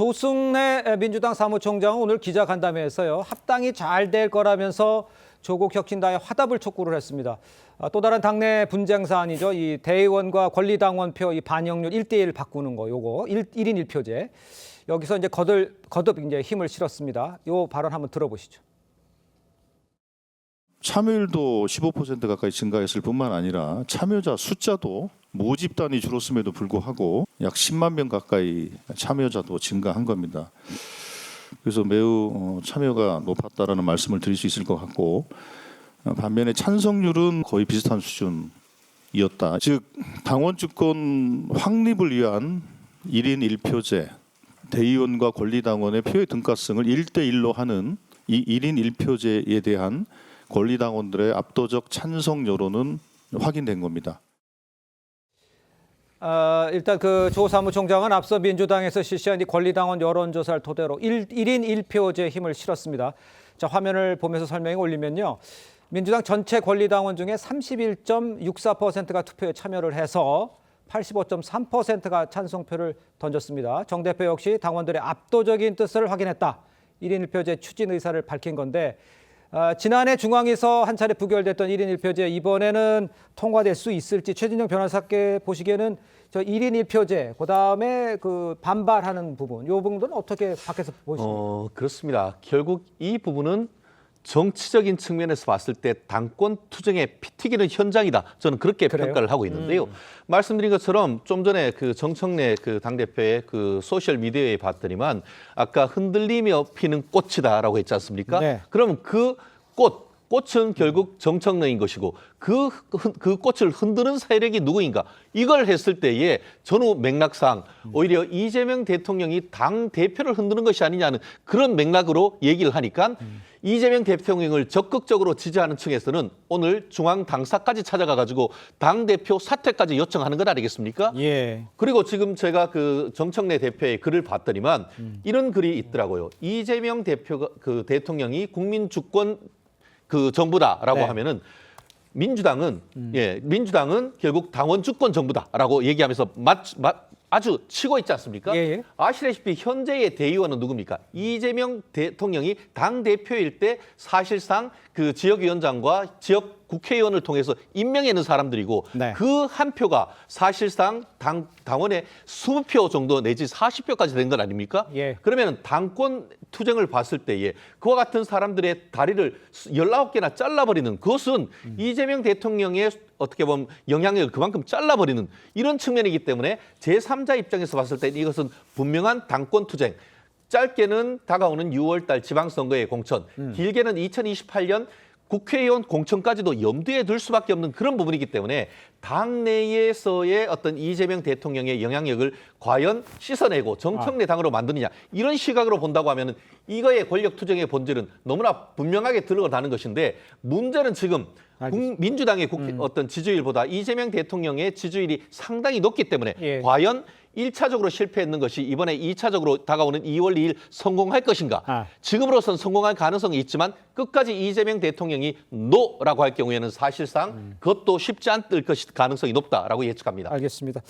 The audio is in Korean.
조승래 민주당 사무총장은 오늘 기자간담회에서요. 합당이 잘 될 거라면서 조국 혁신당의 화답을 촉구를 했습니다. 또 다른 당내 분쟁 사안이죠. 이 대의원과 권리당원표 이 반영률 1대1 바꾸는 거 요거 1인 1표제. 여기서 이제 거듭 이제 힘을 실었습니다. 요 발언 한번 들어보시죠. 참여율도 15% 가까이 증가했을 뿐만 아니라 참여자 숫자도 모집단이 줄었음에도 불구하고 약 10만 명 가까이 참여자도 증가한 겁니다. 그래서 매우 참여가 높았다라는 말씀을 드릴 수 있을 것 같고, 반면에 찬성률은 거의 비슷한 수준이었다. 즉 당원 주권 확립을 위한 1인 1표제, 대의원과 권리당원의 표의 등가성을 1대1로 하는 이 1인 1표제에 대한 권리당원들의 압도적 찬성 여론은 확인된 겁니다. 일단 그 조 사무총장은 앞서 민주당에서 실시한 이 권리당원 여론조사를 토대로 1인 1표제 힘을 실었습니다. 자, 화면을 보면서 설명이 올리면요. 민주당 전체 권리당원 중에 31.64%가 투표에 참여를 해서 85.3%가 찬성표를 던졌습니다. 정 대표 역시 당원들의 압도적인 뜻을 확인했다. 1인 1표제 추진 의사를 밝힌 건데 지난해 중앙에서 한 차례 부결됐던 1인 1표제 이번에는 통과될 수 있을지 최진영 변호사께 보시기에는 저 1인 1표제 그다음에 그 반발하는 부분 이 부분은 어떻게 밖에서 보십니까? 그렇습니다. 결국 이 부분은 정치적인 측면에서 봤을 때 당권 투쟁에 피 튀기는 현장이다. 저는 그렇게 평가를 하고 있는데요. 말씀드린 것처럼 좀 전에 그 정청래 그 당대표의 그 소셜 미디어에 봤더니만 아까 흔들리며 피는 꽃이다라고 했지 않습니까? 네. 그러면 그 꽃은 결국 정청래인 것이고 그 꽃을 흔드는 세력이 누구인가? 이걸 했을 때에 전후 맥락상 오히려 이재명 대통령이 당 대표를 흔드는 것이 아니냐는 그런 맥락으로 얘기를 하니까 이재명 대통령을 적극적으로 지지하는 층에서는 오늘 중앙 당사까지 찾아가가지고 당 대표 사퇴까지 요청하는 것 아니겠습니까? 예. 그리고 지금 제가 그 정청래 대표의 글을 봤더니만 이런 글이 있더라고요. 이재명 대통령이 국민 주권 그 정부다라고 네. 하면은 민주당은 결국 당원 주권 정부다라고 얘기하면서 아주 치고 있지 않습니까? 예. 아시다시피 현재의 대의원은 누굽니까? 이재명 대통령이 당 대표일 때 사실상 그 지역위원장과 지역 국회의원을 통해서 임명하는 사람들이고 네. 그 한 표가 사실상 당원의 20표 정도 내지 40표까지 된 것 아닙니까? 예. 그러면 당권 투쟁을 봤을 때에 그와 같은 사람들의 다리를 19개나 잘라버리는 그것은 이재명 대통령의 어떻게 보면 영향력을 그만큼 잘라버리는 이런 측면이기 때문에 제3자 입장에서 봤을 때 이것은 분명한 당권 투쟁. 짧게는 다가오는 6월 달 지방선거의 공천, 길게는 2028년 국회의원 공천까지도 염두에 둘 수밖에 없는 그런 부분이기 때문에 당내에서의 어떤 이재명 대통령의 영향력을 과연 씻어내고 정청래 당으로 만드느냐 이런 시각으로 본다고 하면은 이거의 권력 투쟁의 본질은 너무나 분명하게 드러나는 것인데 문제는 지금 민주당의 어떤 지지율보다 이재명 대통령의 지지율이 상당히 높기 때문에 예. 과연 1차적으로 실패했는 것이 이번에 2차적으로 다가오는 2월 2일 성공할 것인가? 지금으로선 성공할 가능성이 있지만 끝까지 이재명 대통령이 노라고 할 경우에는 사실상 그것도 쉽지 않을 가능성이 높다라고 예측합니다. 알겠습니다.